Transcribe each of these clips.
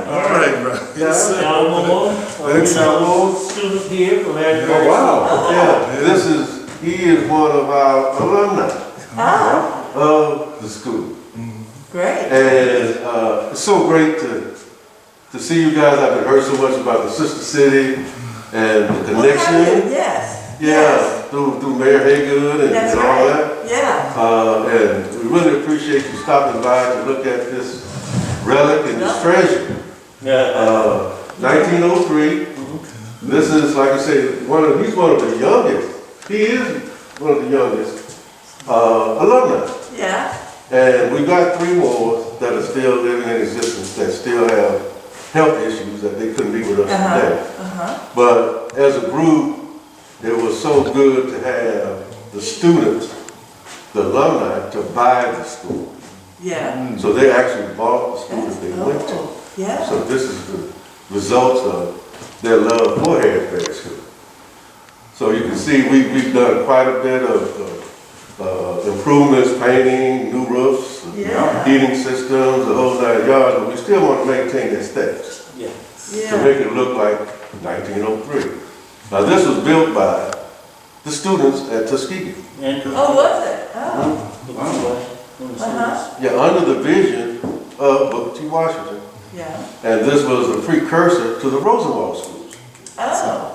All right, bro. Yes, sir. Excellent. Student here from Harris Barrett. Oh, wow. Yeah, he is one of our alumni of the school. Great. And it's so great to see you guys. I've heard so much about the sister city and the connection. Yes. Yeah, through Mayor Haygood and all that. Yeah. And we really appreciate you stopping by to look at this relic and this treasure. 1903. This is, like I say, he's one of the youngest. He is one of the youngest alumni. Yeah. And we've got 3 more that are still living in existence that still have health issues that they couldn't be with us today. But as a group, it was so good to have the students, the alumni, to buy the school. Yeah. So they actually bought the school that they went to. Yeah. So this is the results of their love for Harris Barrett School. So you can see we've done quite a bit of improvements, painting, new roofs, heating systems, the whole 9 yards, but we still want to maintain the aesthetics to make it look like 1903. Now this was built by the students at Tukegee. Oh, was it? Oh. Yeah, under the vision of Booker T. Washington. Yeah. And this was the precursor to the Rosenwald schools. Oh.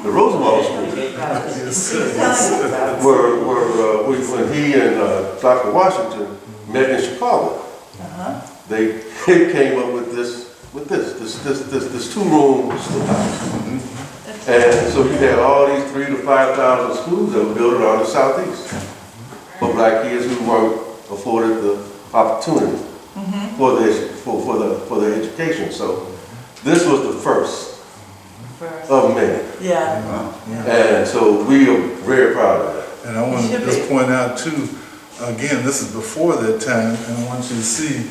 The Rosenwald schools when he and Dr. Washington met in Chicago. They came up with this 2-room schoolhouse. And so you had all these 3,000 to 5,000 schools that were built around the southeast for black kids who weren't afforded the opportunity for their education. So this was the first of many. Yeah. And so we are very proud of that. And I want to just point out too, again, this is before that time, and I want you to see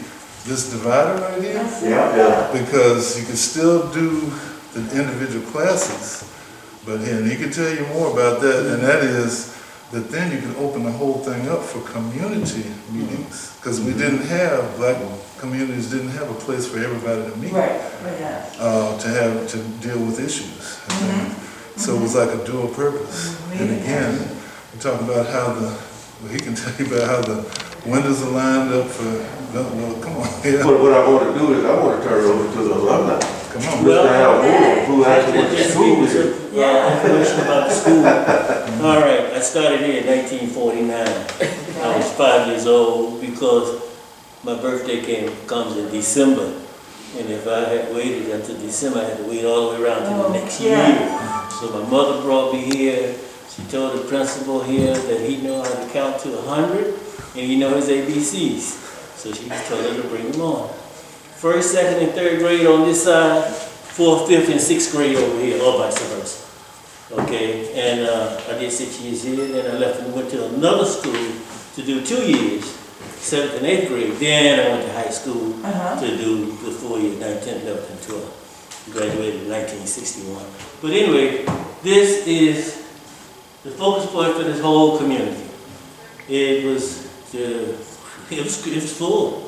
this divider right here. Yeah. Because you can still do the individual classes, but and he can tell you more about that, and that is that then you can open the whole thing up for community meetings, because we didn't have, black communities didn't have a place for everybody to meet, to deal with issues. So it was like a dual purpose. And again, we talk about how he can tell you about how the windows are lined up for, well, come on. Yeah. What I want to do is I want to turn it over to the alumni. Come on. Mr. Al Moore, who actually went to school with you. Information about the school. All right, I started here in 1949. I was 5 years old because my birthday comes in December. And if I had waited until December, I had to wait all the way around to the next year. So my mother brought me here. She told the principal here that he knew how to count to 100 and he knew his ABCs. So she just told her to bring them on. First, second, and third grade on this side, 4th, 5th, and 6th grade over here, or vice versa. Okay, and I did 6 years here, then I left and went to another school to do 2 years, 7th and 8th grade. Then I went to high school to do the 4 years, 9th, 10th, 11th, and 12th. Graduated in 1961. But anyway, this is the focus point for this whole community. It was full.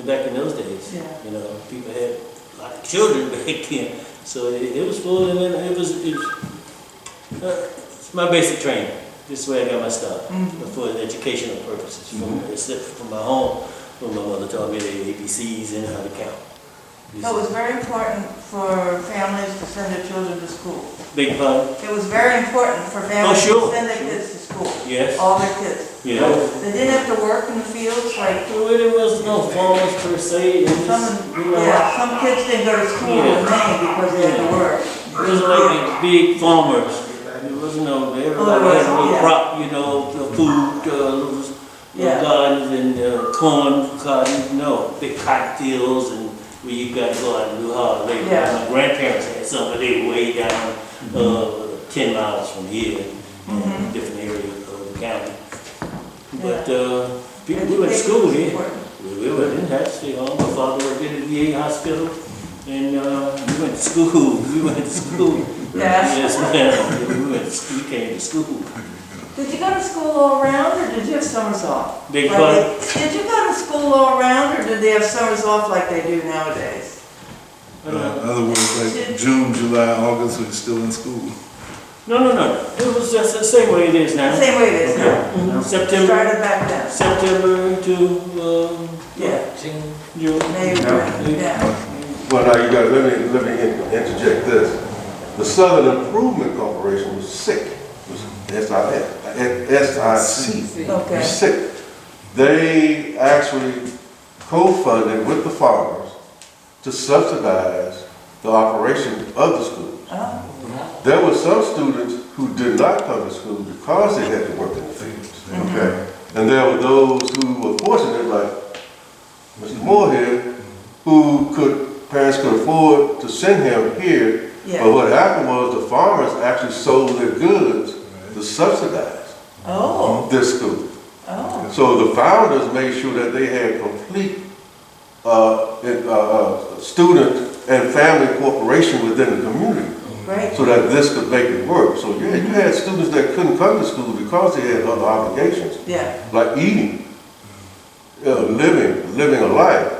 Back in those days, you know, people had a lot of children back then, so it was full, and then it's my basic training. This is where I got my start for educational purposes. From my home, when my mother taught me the ABCs and how to count. So it was very important for families to send their children to school. Big fun. It was very important for families to send their kids to school. Yes. All their kids. Yeah. They didn't have to work in the fields like. Well, there was no farmers per se. Some kids didn't go to school in Maine because they had to work. It wasn't like big farmers. It wasn't no. Everybody had a little crop, you know, food, little gardens and corn, cotton. No, big cotton fields and where you got to go out and do hard labor. My grandparents had some, but they were way down 10 miles from here, in different areas of the county. But we went to school here. We didn't have to stay home. My father worked at the VA hospital, and we went to school. We went to school. Yes, ma'am. We came to school. Did you go to school all around, or did you have summers off? Did you go to school all around, or did they have summers off like they do nowadays? In other words, like June, July, August, we're still in school. No. It was just the same way it is now. Same way it is now. Mhm. September Started back then. to Yeah. June. Maybe, yeah. Well, now you got, let me interject this. The Southern Improvement Corporation was sick. It was SIC. Okay. Sick. They actually co-funded with the farmers to subsidize the operation of the schools. Oh. There were some students who did not come to school because they had to work in the fields. Okay. And there were those who were fortunate, like Mr. Moorhead, parents could afford to send him here. Yeah. But what happened was the farmers actually sold their goods to subsidize Oh. this school. Oh. So the founders made sure that they had complete student and family cooperation within the community, Great. so that this could make it work. So yeah, you had students that couldn't come to school because they had other obligations, Yeah. like eating, living a life.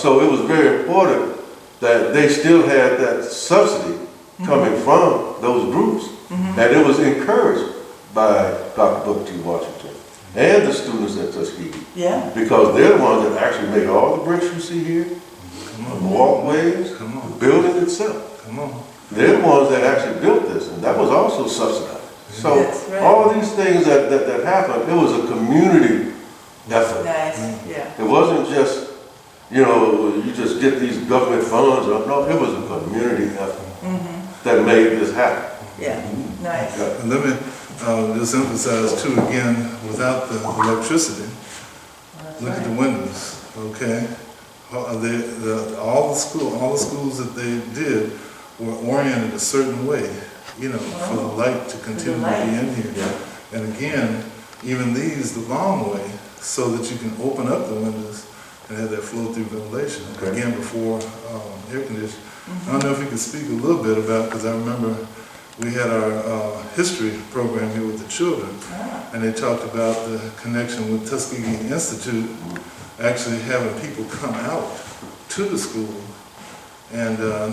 So it was very important that they still had that subsidy coming from those groups. And it was encouraged by Dr. Booker T. Washington and the students at Tuskegee, Yeah. because they're the ones that actually made all the bricks you see here, the walkways, Come on. the building itself. Come on. They're the ones that actually built this, and that was also subsidized. So That's right. all these things that happened, it was a community effort. Nice. Yeah. It wasn't just, you just get these government funds. No, it was a community effort that made this happen. Yeah. Nice. And let me just emphasize too, again, without the electricity, look at the windows, okay? All the schools that they did were oriented a certain way, for the light to continue to be in here. And again, even these, the long way, so that you can open up the windows and have that flow-through ventilation. Again, before air conditioning. I don't know if you could speak a little bit about, because I remember we had our history program here with the children, and they talked about the connection with Tuskegee Institute, actually having people come out to the school. And I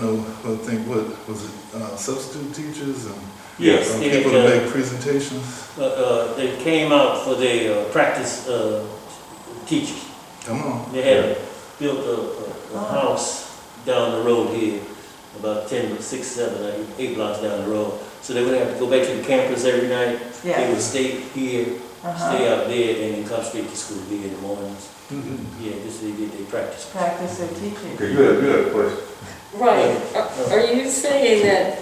think what was it, substitute teachers and Yes, people to make presentations? they came out for their practice teachers. Come on. They had built a house down the road here, about 6, 7, 8 blocks down the road. So they would have to go back to the campus every night. They Yeah. would stay here, stay out there, and then come straight to school here in the mornings. Yeah, this they did their practice. Practice their teaching. Okay, you had a question. Right. Are you saying that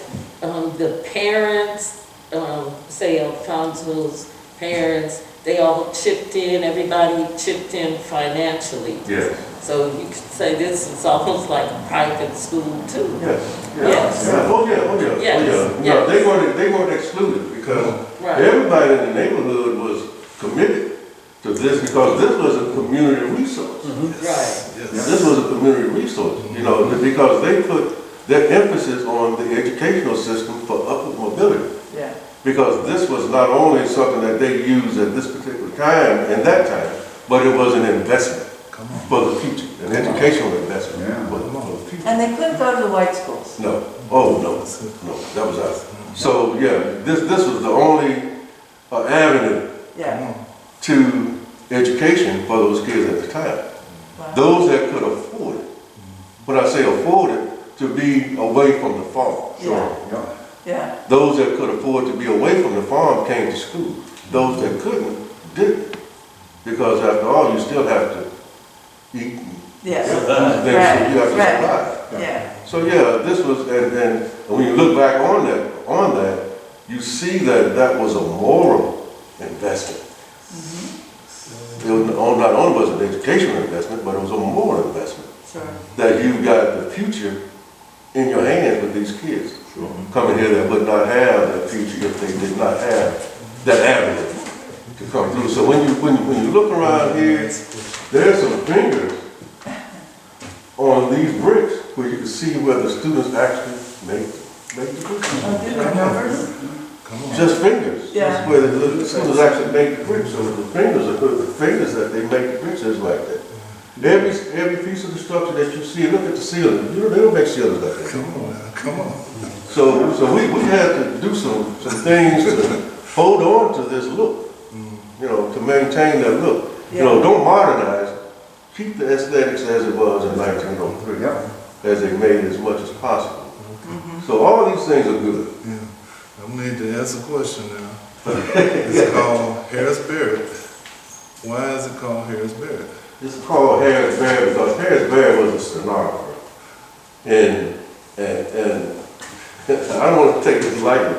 the parents, say Alfonso's parents, they all chipped in, everybody chipped in financially? Yes. So you could say this is almost like a private school too? Yes. Yes. Yeah. Oh yeah. Yes. No, they weren't excluded because Right. everybody in the neighborhood was committed to this, because this was a community resource. Right. Yes. This was a community resource, because they put their emphasis on the educational system for upward mobility. Yeah. Because this was not only something that they used at this particular time, and that time, but it was an investment Come on. for the future, an educational investment for the future. And they couldn't go to the white schools. No, oh, no, that was us. So, yeah, this was the only avenue Yeah. to education for those kids at the time. Wow. Those that could afford it. When I say afford it, to be away from the farm. Yeah. Yeah. Those that could afford to be away from the farm came to school. Those that couldn't, didn't. Because after all, you still have to eat. Yes. Survive. You have to survive. Yeah. So yeah, this was, and when you look back on that, you see that was a moral investment. It was not only was it an educational investment, but it was a moral investment. Sure. That you got the future in your hands with these kids coming here that would not have that future if they did not have that avenue to come through. So when you look around here, there's some fingers on these bricks where you can see where the students actually make the bricks. Oh, do the numbers? Come on. just fingers. Yeah. That's where the students actually make the bricks, so the fingers that they make the bricks is like that. Every piece of the structure that you see, look at the ceiling, you know, they don't make ceilings like that. Come on now, come on. So we had to do some things to hold on to this look, you know, to maintain that look. You know, don't modernize, keep the aesthetics as it was in 1903, as they made it as much as possible. So all these things are good. Yeah. I'm going to ask a question now. It's called Harris Barrett. Why is it called Harris Barrett? It's called Harris Barrett because Harris Barrett was a stenographer. And I don't want to take this lightly.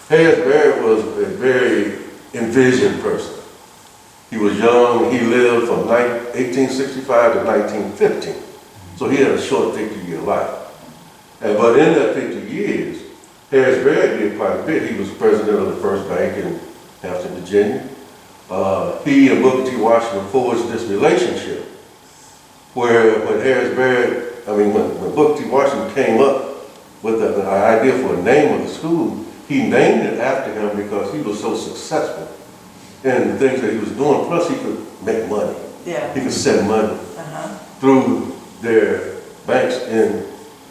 Harris Barrett was a very envisioned person. He was young, he lived from 1865 to 1915. So he had a short 50-year life. But in that 50 years, Harris Barrett did quite a bit. He was president of the first bank in Hampton, Virginia. He and Booker T. Washington forged this relationship where when Booker T. Washington came up with the idea for a name of the school, he named it after him because he was so successful in the things that he was doing. Plus, he could make money. Yeah. He could send money through their banks in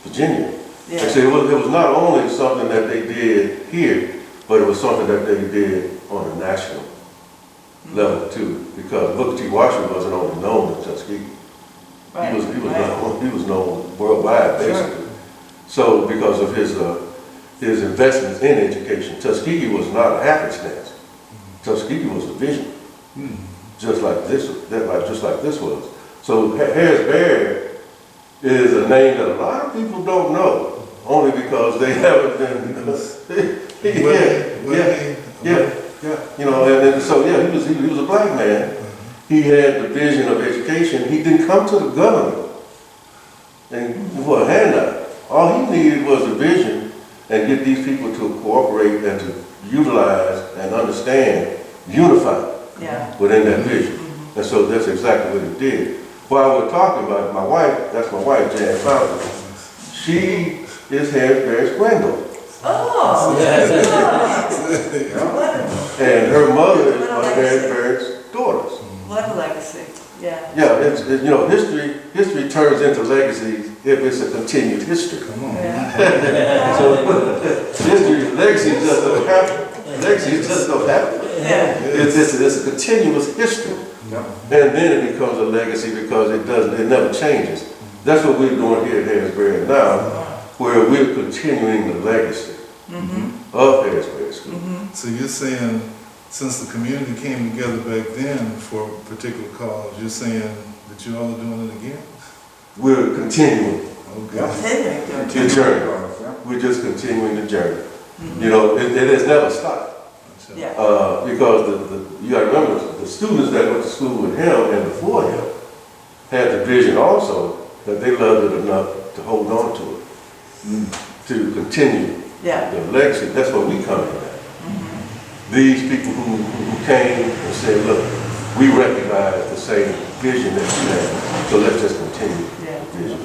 Virginia. Yeah. And so it was not only something that they did here, but it was something that they did on a national level too, because Booker T. Washington wasn't only known in Tuskegee. Right. He was known worldwide, basically. So because of his investments in education, Tuskegee was not a happenstance. Tuskegee was a vision, just like this was. So Harris Barrett is a name that a lot of people don't know, only because they haven't been. You know, and so he was a black man. He had the vision of education. He didn't come to the government and for a handout. All he needed was a vision and get these people to cooperate and to utilize and understand, unify within that vision. And so that's exactly what he did. While we're talking about it, my wife, that's my wife, Jan Fountain. She is Harris Barrett's granddaughter. Oh! And her mother is one of Harris Barrett's daughters. What a legacy, yeah. Yeah, it's you know, history turns into legacies if it's a continued history. Come on. Yeah. So legacies just don't happen. Legacies just don't happen. Yeah. It's a continuous history. And then it becomes a legacy because it never changes. That's what we're doing here at Harris Barrett now, where we're continuing the legacy of Harris Barrett School. So you're saying, since the community came together back then for a particular cause, you're saying that you all are doing it again? We're continuing Okay. the journey. We're just continuing the journey. You know, it has never stopped. Yeah. Because you got to remember, the students that went to school with him and before him had the vision also that they loved it enough to hold on to it, to continue the legacy. That's what we come in at. These people who came and said, look, we recognize the same vision that you have, so let's just continue the vision,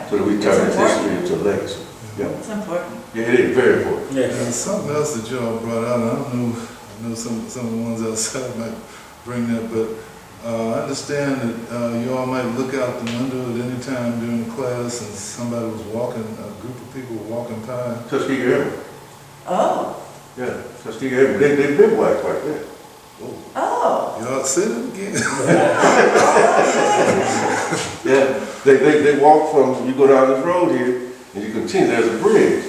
so that we turn this history into legacy. Yeah. It's important. Yeah, it is very important. And something else that y'all brought out, and I know some of the ones outside might bring that, but I understand that you all might look out the window at any time during the class and somebody was walking, a group of people were walking by. Tuskegee Airmen. Oh. Yeah, Tuskegee Airmen. They live like that. Oh. Y'all say that again? Yeah, they walk from, you go down this road here, and you continue, there's a bridge.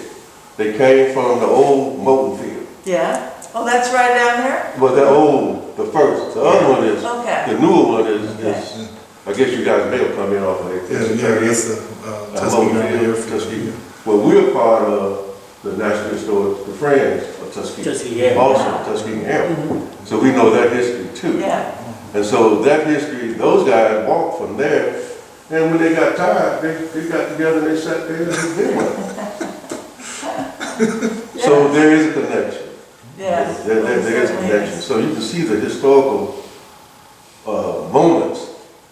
They came from the old Moulton Field. Yeah. Oh, that's right down there? Well, the first. The other one is, the newer one is, I guess you guys may have come in off of it. That's Tuskegee. Tuskegee. Well, we're part of the National Historic, the Friends of Tuskegee. Also, Tuskegee Airmen. So we know that history too. Yeah. And so that history, those guys walked from there, and when they got tired, they got together and they sat there and they did one. So there is a connection. Yes. There is a connection. So you can see the historical moments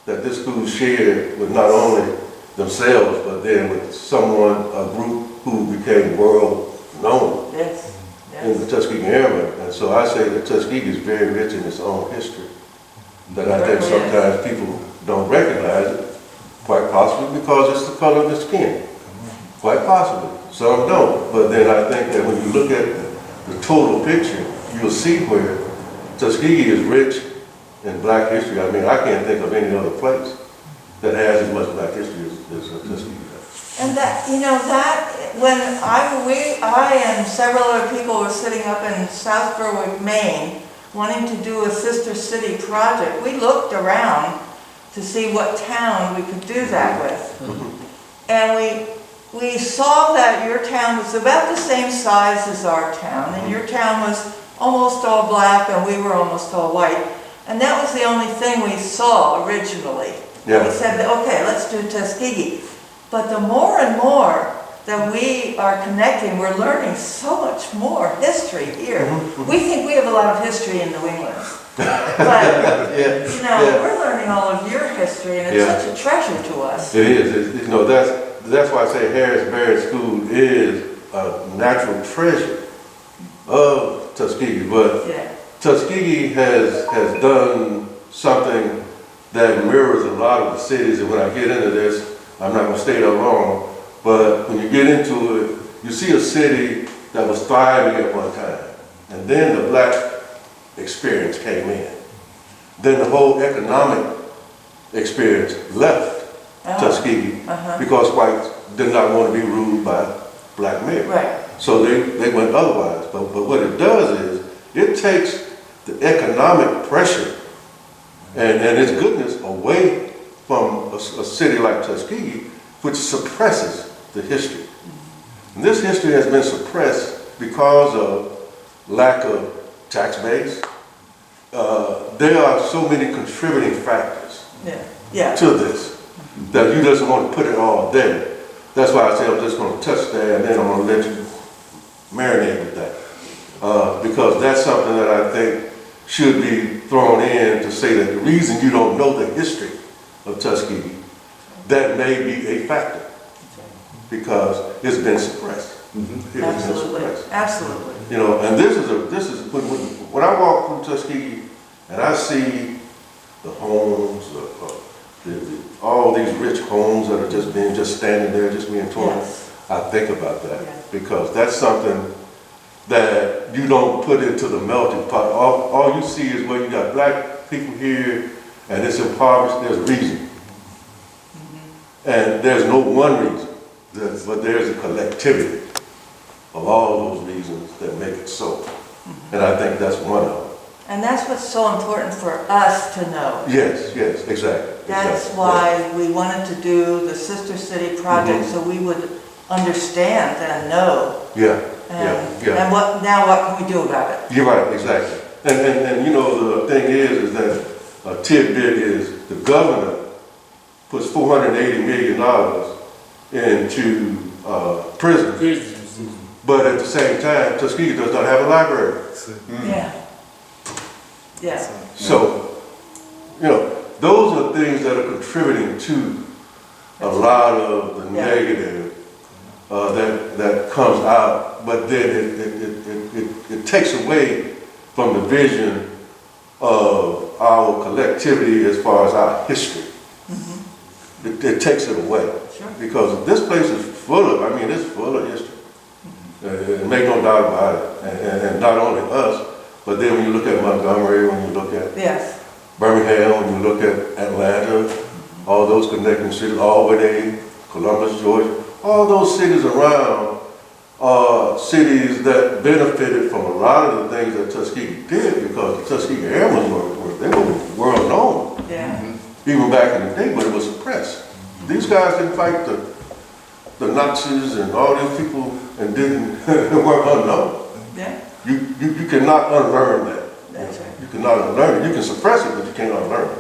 that this school shared with not only themselves, but then with someone, a group who became world known. Yes. in the Tuskegee Airmen. And so I say that Tuskegee is very rich in its own history, that I think sometimes people don't recognize it, quite possibly because it's the color of the skin. Quite possibly. Some don't. But then I think that when you look at the total picture, you'll see where Tuskegee is rich in black history. I mean, I can't think of any other place that has as much black history as Tuskegee does. And that, you know, that, when I and several other people were sitting up in South Berwick, Maine, wanting to do a sister city project, we looked around to see what town we could do that with. And we saw that your town was about the same size as our town, and your town was almost all black and we were almost all white. And that was the only thing we saw originally. Yeah. We said, okay, let's do Tuskegee. But the more and more that we are connecting, we're learning so much more history here. We think we have a lot of history in New England. But, you know, we're learning all of your history, and it's such a treasure to us. It is. You know, that's why I say Harris Barrett School is a natural treasure of Tuskegee. But Tuskegee has done something that mirrors a lot of the cities, and when I get into this, I'm not going to stay that long, but when you get into it, you see a city that was thriving at one time, and then the black experience came in. Then the whole economic experience left Tuskegee because whites did not want to be ruled by black men. Right. So they went otherwise. But what it does is, it takes the economic pressure and its goodness away from a city like Tuskegee, which suppresses the history. And this history has been suppressed because of lack of tax base. There are so many contributing factors to this that you just want to put it all there. That's why I say I'm just going to touch that and then I'm going to let you marinate with that. Because that's something that I think should be thrown in to say that the reason you don't know the history of Tuskegee, that may be a factor because it's been suppressed. Absolutely. Absolutely. You know, and this is when I walk through Tuskegee and I see the homes, all these rich homes that are just standing there, just being torn. I think about that because that's something that you don't put into the melting pot. All you see is where you got black people here and it's impoverished. There's a reason. And there's no one reason, but there's a collectivity of all those reasons that make it so. And I think that's one of them. And that's what's so important for us to know. Yes, exactly. That's why we wanted to do the Sister City project, so we would understand and know. And what can we do about it? You're right, exactly. And you know, the thing is that a tidbit is the governor puts $480 million into prisons. But at the same time, Tuskegee does not have a library. So, you know, those are things that are contributing to a lot of the negative that comes out, but then it takes away from the vision of our collectivity as far as our history. It takes it away. Because this place is full of, it's full of history. Make no doubt about it. And not only us, but then when you look at Montgomery, when you look at Birmingham, when you look at Atlanta, all those connecting cities, Albany, Columbus, Georgia, all those cities around are cities that benefited from a lot of the things that Tuskegee did because the Tuskegee Airmen were world known. Even back in the day, but it was suppressed. These guys didn't fight the Nazis and all these people and weren't unknown. You cannot unlearn that. That's right. You cannot unlearn it. You can suppress it, but you can't unlearn it.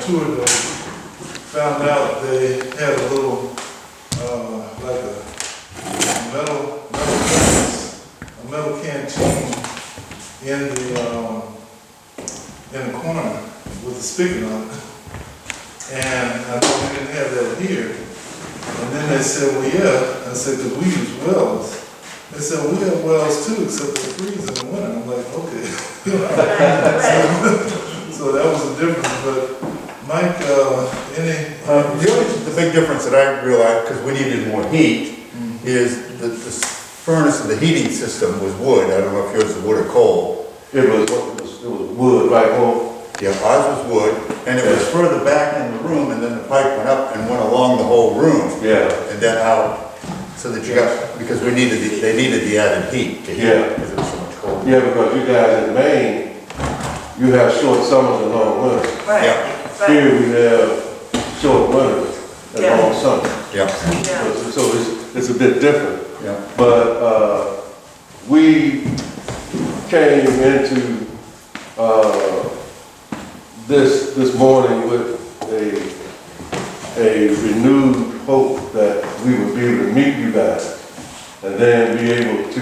toured them, found out they had a little, like a metal canteen in the corner with a spigot on it. And I thought we didn't have that here. And then they said, well, yeah. I said, because we use wells. They said, we have wells too, except they freeze in the winter. I'm like, okay. So that was the difference. But Mike, The big difference that I realized, because we needed more heat, is that the furnace of the heating system was wood. I don't know if yours is wood or coal. It was wood, right, Paul? Yeah, ours was wood, and it was further back in the room, and then the pipe went up and went along the whole room. Yeah. And then out, so that you got, because they needed the added heat to heat it, because it was so much colder. Yeah, because you guys in Maine, you have short summers and long winters. Right, Yeah. right. Here we have short winters and Yeah. long summers. Yeah. Yeah. So it's a bit different. Yeah. But we came into this morning with a renewed hope that we would be able to meet you guys and then be able to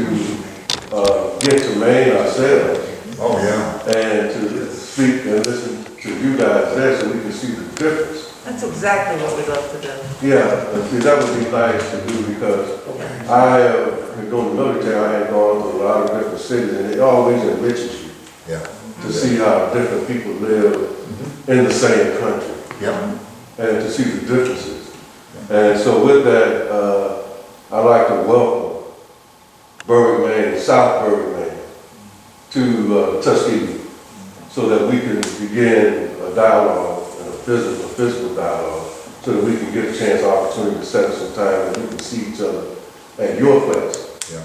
get to Maine ourselves Oh, yeah. and to speak and listen to you guys there so we can see the difference. That's exactly what we'd love to do. Yeah, see, that would be nice to do because I, during the military, I had gone to a lot of different cities and it always enriches you Yeah. to see how different people live in the same country Yeah. and to see the differences. And so with that, I'd like to welcome Berwick, Maine, South Berwick, Maine, to Tuskegee so that we can begin a dialogue and a physical dialogue so that we can get a chance, opportunity to set up some time and we can see each other at your place Yeah.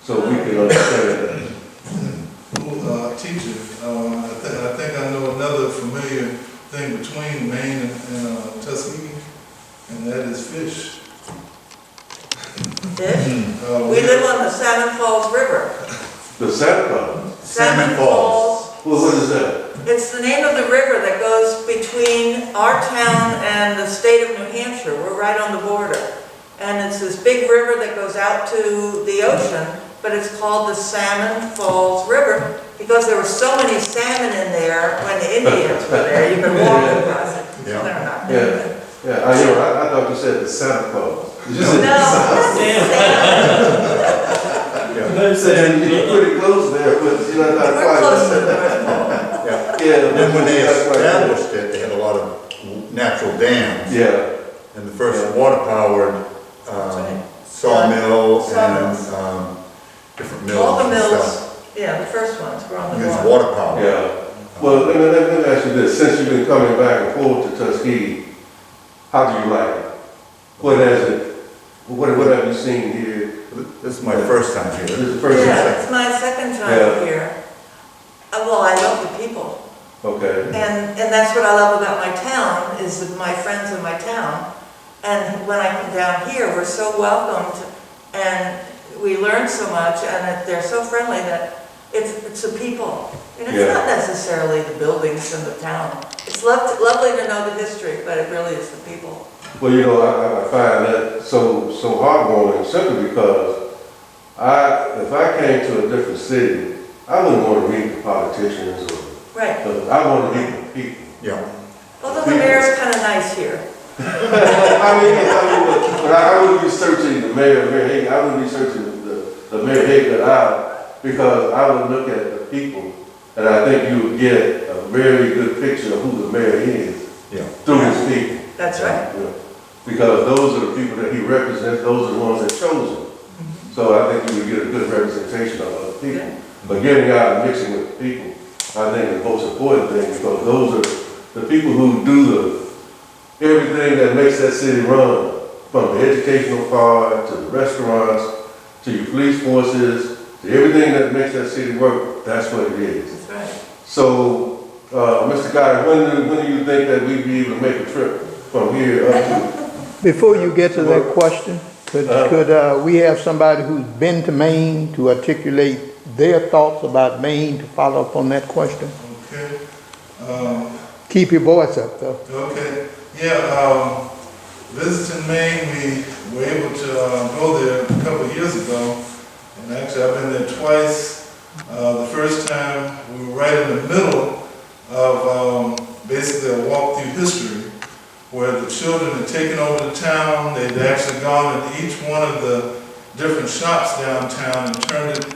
so we can understand that. teacher, I think I know another familiar thing between Maine and Tuskegee, and that is fish. Fish? We live on the Salmon Falls River. The Santa Claus, Salmon Falls. well, what is that? It's the name of the river that goes between our town and the state of New Hampshire. We're right on the border. And it's this big river that goes out to the ocean, but it's called the Salmon Falls River because there were so many salmon in there when the Indians were there. You could walk across it. Yeah. They're not Yeah. there. Yeah, I thought you said the Santa Claus. No, that's salmon. And you're pretty close there, but you're not We're quite. close to the North Pole. Yeah. Yeah. And then when they that's right. established it, they had a lot of natural dams. Yeah, And the first water-powered right. sawmill and Sawmills. different mills. All the and mills, stuff. yeah, the first ones were on the Used water. water power. yeah. Well, let me ask you this, since you've been coming back and forth to Tuskegee, how do you like it? What has it, what have you seen here? This is my first time This here. is the first Yeah, time? it's my second Yeah. time here. Well, I love the people. Okay, And that's what I love about my town, is that my friends in my town. And when I come down here, we're so welcomed, and we learn so much, and they're so friendly that it's the people. And it's Yeah. not necessarily the buildings in the town. It's lovely to know the history, but it really is the people. well, you know, I find that so heartwarming simply because if I came to a different city, I wouldn't want to meet the politicians Right. I want to meet the people. Yeah. Although the mayor's kind of nice here. But I wouldn't be searching the Mayor Hagan, I wouldn't be searching the Mayor Hagan out because I would look at the people and I think you would get a very good picture of who the mayor is Yeah. through his people. That's right. You know, because those are the people that he represents, those are the ones that chose him. So I think you would get a good representation of other people. Yeah. But getting out and mixing with the people, I think is the most important thing because those are the people who do everything that makes that city run, from the educational part to the restaurants, to your police forces, to everything that makes that city work. That's what it is. That's right. So, Mr. Guy, when do you think that we'd be able to make a trip from here up to? Before you get to that question, could we have somebody who's been to Maine to articulate their thoughts about Maine to follow up on that question? Okay. Keep your voice up, though. Okay, yeah, visiting Maine, we were able to go there a couple of years ago. And actually, I've been there twice. The first time, we were right in the middle of basically a walk through history, where the children had taken over the town. They'd actually gone in each one of the different shops downtown and turned it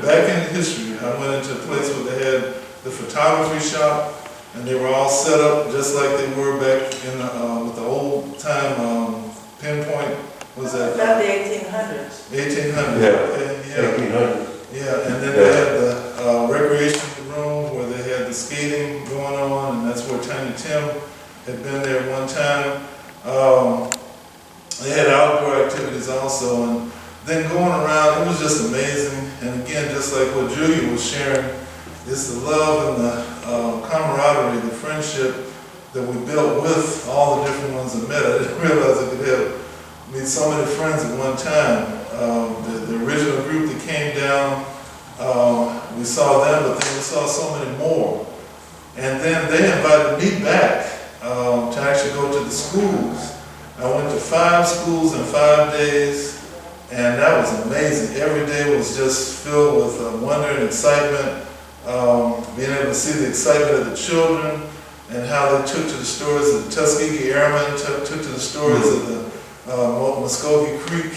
back into history. I went into a place where they had the photography shop, and they were all set up just like they were back in with the old time pinpoint. Was that? About the 1800s. 1800s. Yeah. Okay, yeah. 1800. Yeah, and then they had the recreation room where they had the skating going on, and that's where Tiny Tim had been there one time. They had outdoor activities also, and then going around, it was just amazing. And again, just like what Julia was sharing, it's the love and the camaraderie, the friendship that we built with all the different ones I met. I didn't realize I could meet so many friends at one time. The original group that came down, we saw them, but then we saw so many more. And then they invited me back to actually go to the schools. I went to 5 schools in 5 days, and that was amazing. Every day was just filled with wonder and excitement, being able to see the excitement of the children and how they took to the stories of the Tuskegee Airmen, took to the stories of the Muskogee Creek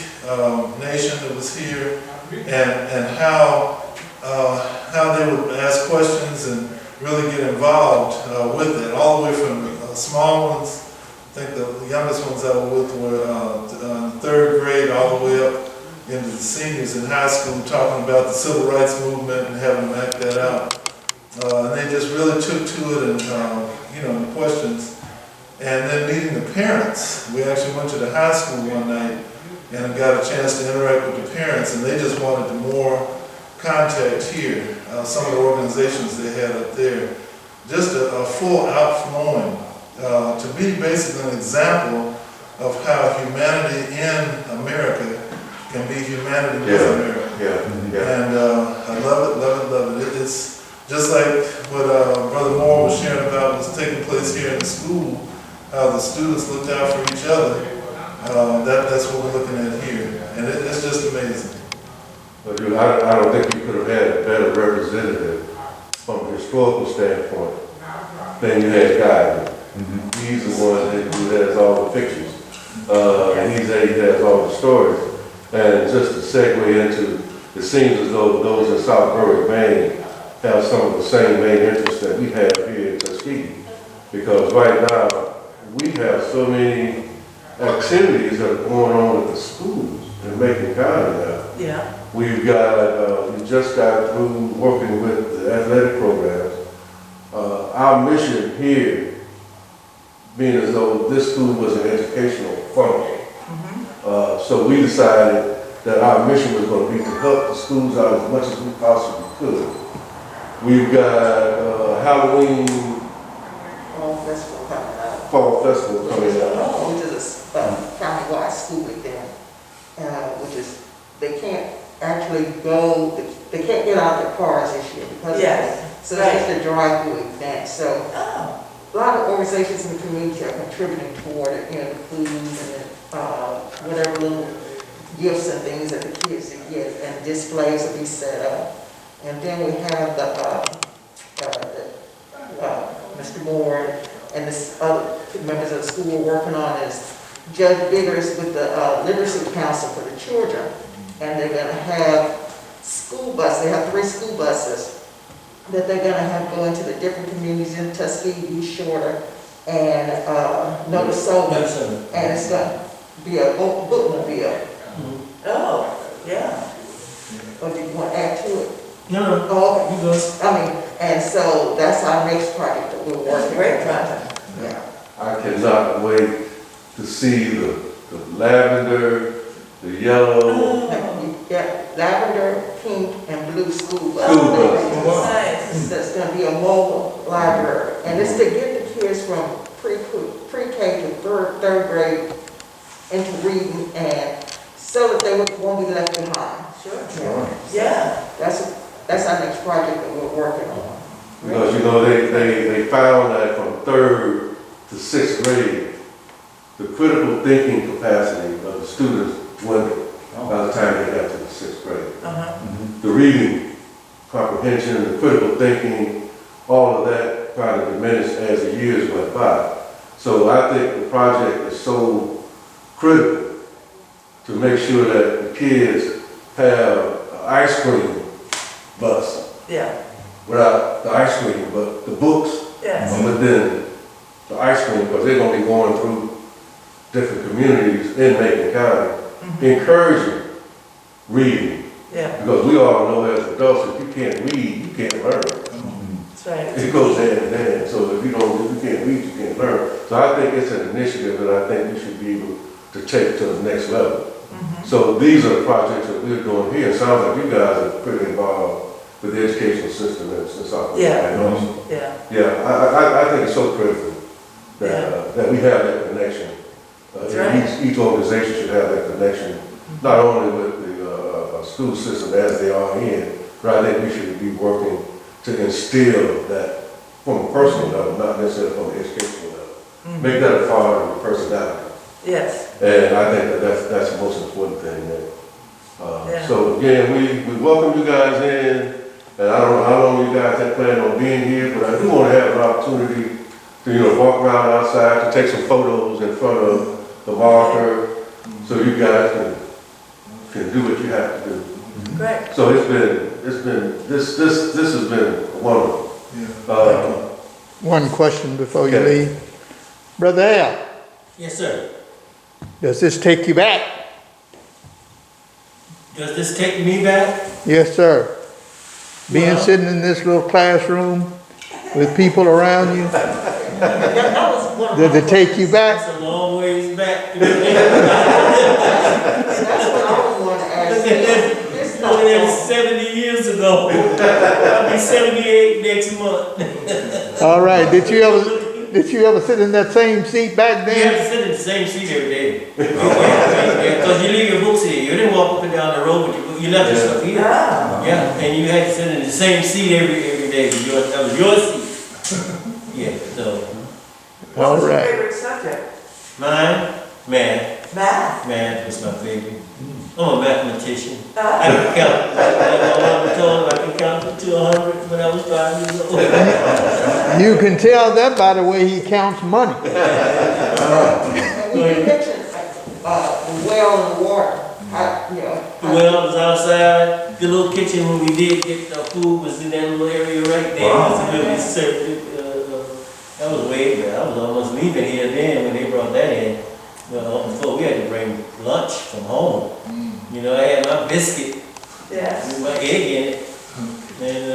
nation that was here, and how they would ask questions and really get involved with it, all the way from small ones. I think the youngest ones I was with were 3rd grade all the way up into the seniors in high school, talking about the civil rights movement and having them act that out. And they just really took to it, and the questions. And then meeting the parents. We actually went to the high school one night and got a chance to interact with the parents, and they just wanted more contact here. Some of the organizations they had up there. Just a full outflowing. To be basically an example of how humanity in America can be humanity with America. And I love it. It's just like what Brother Moore was sharing about was taking place here in the school, how the students looked out for each other. That's what we're looking at here. And it's just amazing. But I don't think you could have had a better representative from a historical standpoint than you had Guy. He's the one who has all the pictures. He has all the stories. And just to segue into, it seems as though those in South Berwick, Maine, have some of the same main interests that we have here in Tuskegee. Because right now, we have so many activities that are going on at the schools in Macon County now. Yeah. We've got, we just got through working with the athletic programs. Our mission here, being as though this school was an educational function. So we decided that our mission was going to be to help the schools out as much as we possibly could. We've got Halloween Fall Festival coming up. Which is a county-wide school event, which is, they can't actually go, they can't get out of their cars this year because of that. So it's just a drive-through event. So a lot of organizations in the community are contributing toward it, the food and whatever little gifts and things that the kids get, and displays will be set up. And then we have Mr. Moore and this other members of the school working on is Judge Biggers with the Literacy Council for the children. And they're going to have school buses. They have 3 school buses that they're going to have go into the different communities in Tuskegee, Shorter, and Notasulga. And it's going to be a bookmobile. Oh, yeah. Or do you want to add to it? No, Oh, you go. and so that's our next project that we're working on. Great project. Yeah. I cannot wait to see the lavender, the yellow. Yeah, lavender, pink, and blue school bus. School bus. Nice. So it's going to be a mobile library, and it's to get the kids from pre-K to third grade into reading, and so that they won't be left behind. Sure. Yeah. That's our next project that we're working on. Because, you know, they found that from 3rd to 6th grade, the critical thinking capacity of the students dwindled by the time they got to the 6th grade. The reading comprehension, the critical thinking, all of that kind of diminished as the years went by. So I think the project is so critical to make sure that the kids have an ice cream bus Yeah, without the ice cream, but the books, yes, but then the ice cream, because they're gonna be going through different communities in Macon County, encouraging reading. yeah, Because we all know as adults, if you can't read, you can't learn. that's right. It goes hand in hand. So if you can't read, you can't learn. So I think it's an initiative that I think we should be able to take to the next level. So these are the projects that we're doing here. It sounds like you guys are pretty involved with the educational system in South Carolina. Yeah, Yeah, I think it's so critical that, that we have that connection. That's right. Each organization should have that connection, not only with the school system as they are in, but I think we should be working to instill that from a personal level, not necessarily from an educational level. Make that a part of the personality. yes, And I think that that's the most important thing there. Yeah. So again, we welcome you guys in, and I don't know how long you guys have planned on being here, but I do want to have an opportunity to, you know, walk around outside, to take some photos in front of the marker, so you guys can do what you have to do. great. So this has been wonderful. One question before you Okay. leave. Brother Al, Yes, sir. does this take you back? Does this take me back? Yes, sir. Being Well- sitting in this little classroom with people around you, That was one of does my it take you back? That's a long ways back. That's what I was going to ask you. It's not Look at that, long. 70 years ago. I'll be 78 next month. All right, did you ever sit in that same seat back You have then? to sit in the same seat every day. Because you leave your books here. You didn't walk up and down the road with your book. You left your stuff here. Ah, Yeah, and you had to sit in the same seat every day. That was your seat. Yeah, so All what's your right. favorite subject? mine, math. Math. Math was my favorite. I'm a mathematician. I Ah, can count. My mama told me I can count to 100 when I was 5 years old. You can tell that by the way he counts money. And you mentioned, the well and the water. The well was outside. The little kitchen when we did get the food was in that little area right there. It was served, that was way back. I was almost leaving here then when they brought that in. Before we had to bring lunch from home. You know, I had my biscuit yes. with my egg in it, and a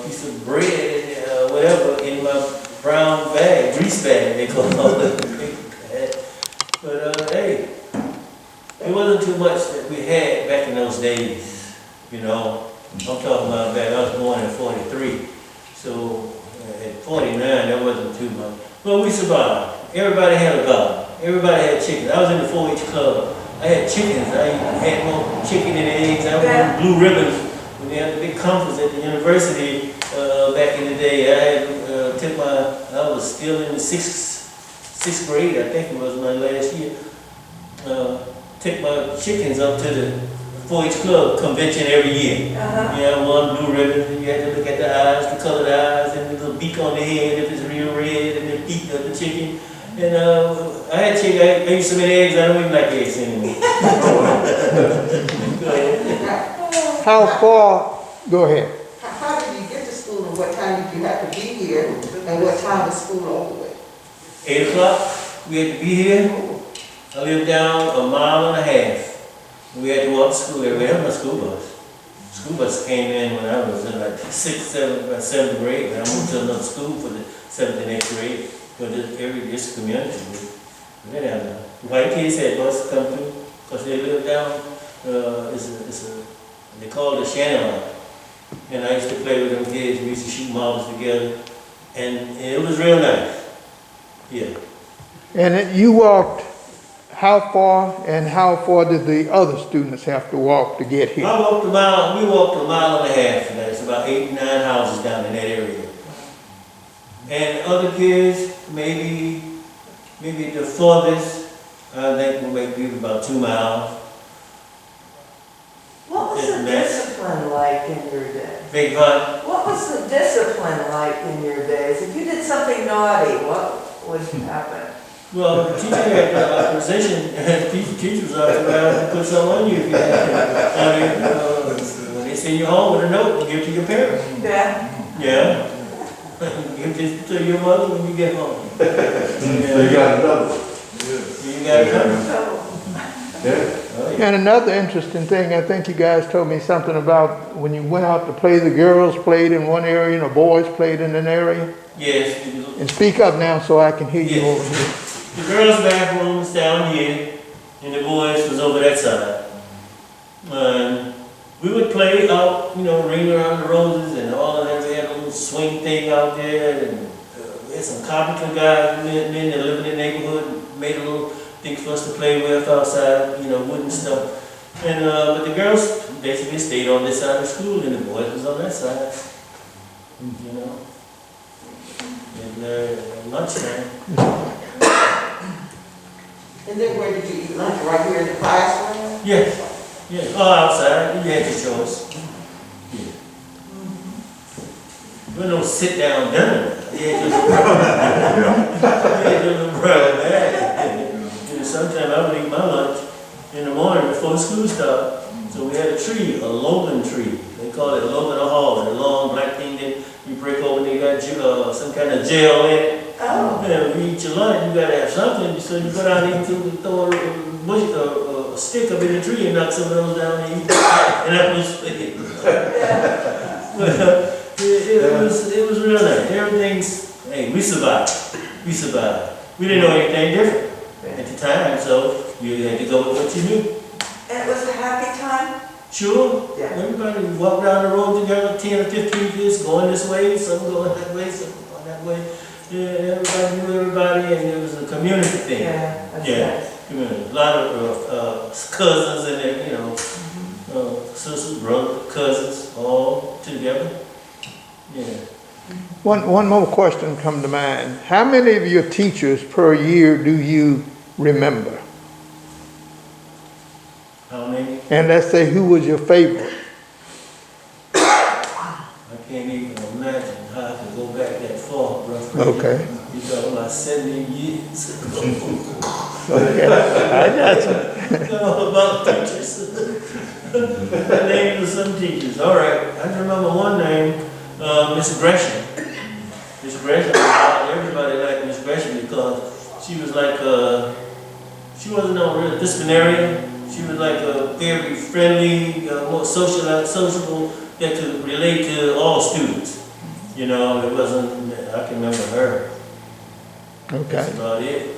piece of bread and whatever in my brown bag, grease bag they call it. But hey, it wasn't too much that we had back in those days. You know, I'm talking about back. I was born in '43, so at 49 that wasn't too much. But we survived. Everybody had a garden. Everybody had chickens. I was in the 4-H club. I had chickens. I had more chicken and eggs. I wore blue ribbons when they had the big conference at the university back in the day. I had I was still in the sixth grade, I think it was my last year. Took my chickens up to the 4-H club convention every year. Uh-huh. You had one blue ribbon, and you had to look at the eyes, the colored eyes, and the little beak on the head if it's real red, and the beak of the chicken. And I had chicken. I used to make eggs. I don't even like eggs anymore. How far, go ahead. How did you get to school and what time did you have to be here and what time is school over with? 8 o'clock, we had to be here. I lived down a mile and a half. We had to walk to school every day. I had my school bus. School bus came in when I was in like 7th grade. And I moved to another school for the 7th and 8th grade. But this community, they didn't have none. White kids had buses come through because they lived down. They call it the Shannon line. And I used to play with them kids. We used to shoot marbles together, and it was real nice. Yeah. And you walked how far and how far did the other students have to walk to get here? I walked a mile, we walked a mile and a half, and that's about 8, 9 houses down in that area. And other kids, maybe the farthest, I think will make people about 2 miles. What was the discipline like in your day? Big fun. What was the discipline like in your days? If you did something naughty, what would happen? Well, the teacher had a position, teachers are around to put something on you if you had to. I mean, when they send you home with a note, you give it to your parents. Yeah. Yeah. Give it to your mother when you get home. So you got another one? You got it coming. Yeah. Oh, yeah. And another interesting thing, I think you guys told me something about when you went out to play, the girls played in one area and the boys played in an area. Yes. And speak up now so I can hear you Yes. over here. The girls' bathroom was down here, and the boys was over that side. And we would play out, ring around the roses and all of that. We had a little swing thing out there, and we had some carpenter guys, men that live in the neighborhood, made a little thing for us to play with outside, wooden stuff. And but the girls basically stayed on this side of the school, and the boys was on that side. And lunchtime. And then where did you eat lunch? Right here in the classroom? Yeah, oh, outside, you had your choice. Yeah. There was no sit-down dinner. Yeah, just a brown bag. Sometimes I would eat my lunch in the morning before school started. So we had a tree, a logan tree. They call it a logan hall, and a long black thing that you break open and you got some kind of gel in it. Oh. Yeah, when you eat your lunch, you gotta have something. So you go down there and throw a stick up in the tree and knock some of those down and eat. And that was it. Well, it was real nice. Everything's, hey, we survived. We survived. We didn't know anything different at the time, so you had to go with what you knew. And it was a happy time? Sure. Yeah. Everybody walked down the road together, 10 or 15 kids going this way, some going that way, some going that way. Yeah, everybody knew everybody, and it was a community thing. Yeah, that's nice. Community. A lot of cousins in there, sisters, brothers, cousins, all together. Yeah. One more question come to mind. How many of your teachers per year do you remember? How many? And let's say, who was your favorite? I can't even imagine how I could go back that far, roughly. Okay. You talking about 70 years ago. Okay, I got you. About teachers. The names of some teachers. All right. I can remember one name, Miss Gresham. Miss Gresham, everybody liked Miss Gresham because she was like, she wasn't no real disciplinarian. She was like a very friendly, more sociable, that could relate to all students. It wasn't, I can remember her. Okay. That's about it.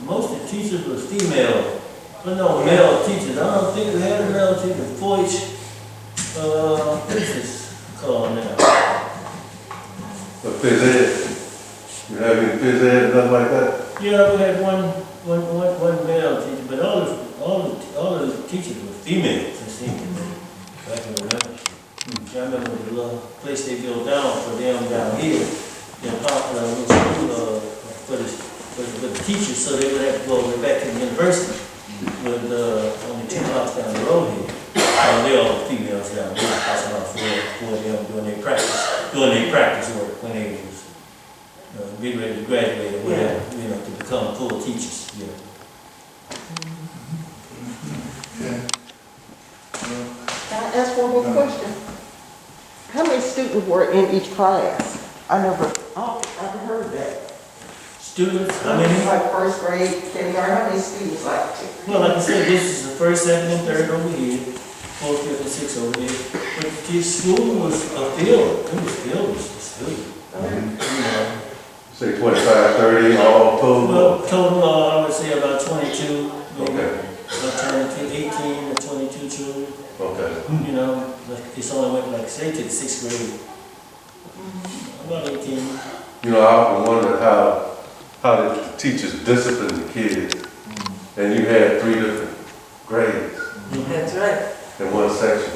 Most of the teachers were female, but no male teachers. I don't think we had a male teacher. Voice, what is this called now? Phys ed. You have any phys ed, nothing like that? Yeah, we had one male teacher, but all the teachers were females. I think back in the 90s. I remember the little place they built down for them down here. In Parkland, little school for the teachers, so they would have to go back to the university with only 2 blocks down the road here. They're all females down there. That's about 4 of them doing their practice work when they was getting ready to graduate or whatever, to become full teachers. Yeah. Can I ask one more question? How many students were in each class? I don't think I've heard that. Students, how many? Like first grade, kindergarten, how many students like? Well, like I said, this is the first, second, and third over here, fourth, fifth, and sixth over there. But this school was a field. It was filled with students. Say 25, 30, all total? Well, total, I would say about 22, maybe. Okay. About 22, 18 to 22 children. Okay. It's only went, like, say, to the 6th grade. About 18. I often wonder how the teachers discipline the kids. and you had 3 different grades That's right. in one section,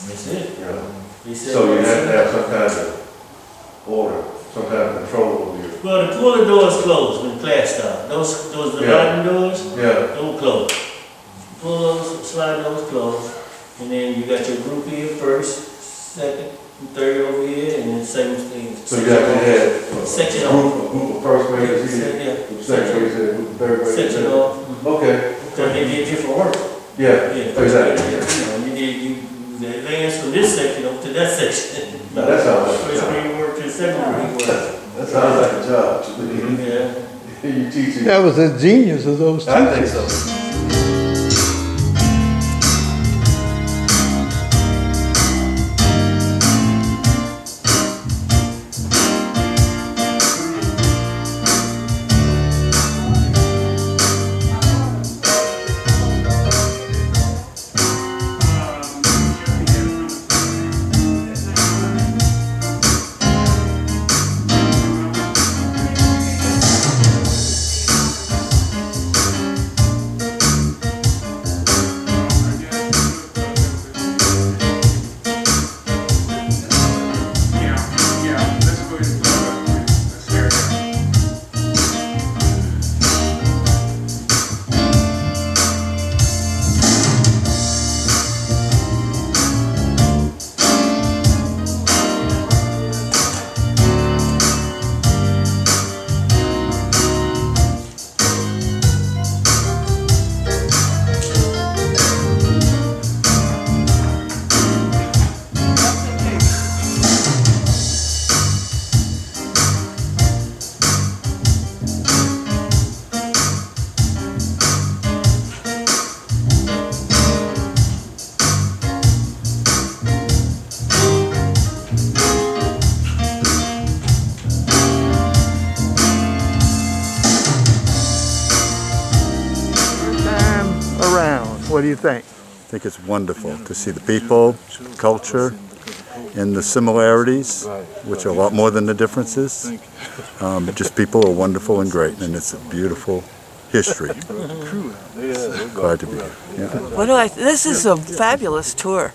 That's it. you know. He said- So you have to have some kind of order, some kind of control over your, Well, the cooler doors closed when class started. Those dividing doors, yeah, don't close. Pull those slide doors closed, and then you got your group here first, second, and third over here, and then same thing. so you have to have Section a group of first graders here, Yeah. group of second graders here, group of third graders Section here. off. Okay, So they did different work. yeah, Yeah, first grade, exactly. you know, you advance from this section up to that section. Now, that sounds like a First job. grade work to second grade work. That sounds like a job to me. Yeah. You teach it. That was the genius of those I think teachers. so. What do you think? I think it's wonderful to see the people, culture, and the similarities, which are a lot more than the differences. Just people are wonderful and great, and it's a beautiful history. Glad to be here. Yeah. This is a fabulous tour.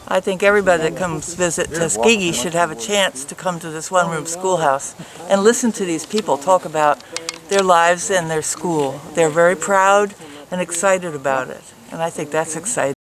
I think everybody that comes visit Tuskegee should have a chance to come to this one-room schoolhouse and listen to these people talk about their lives and their school. They're very proud and excited about it, and I think that's exciting.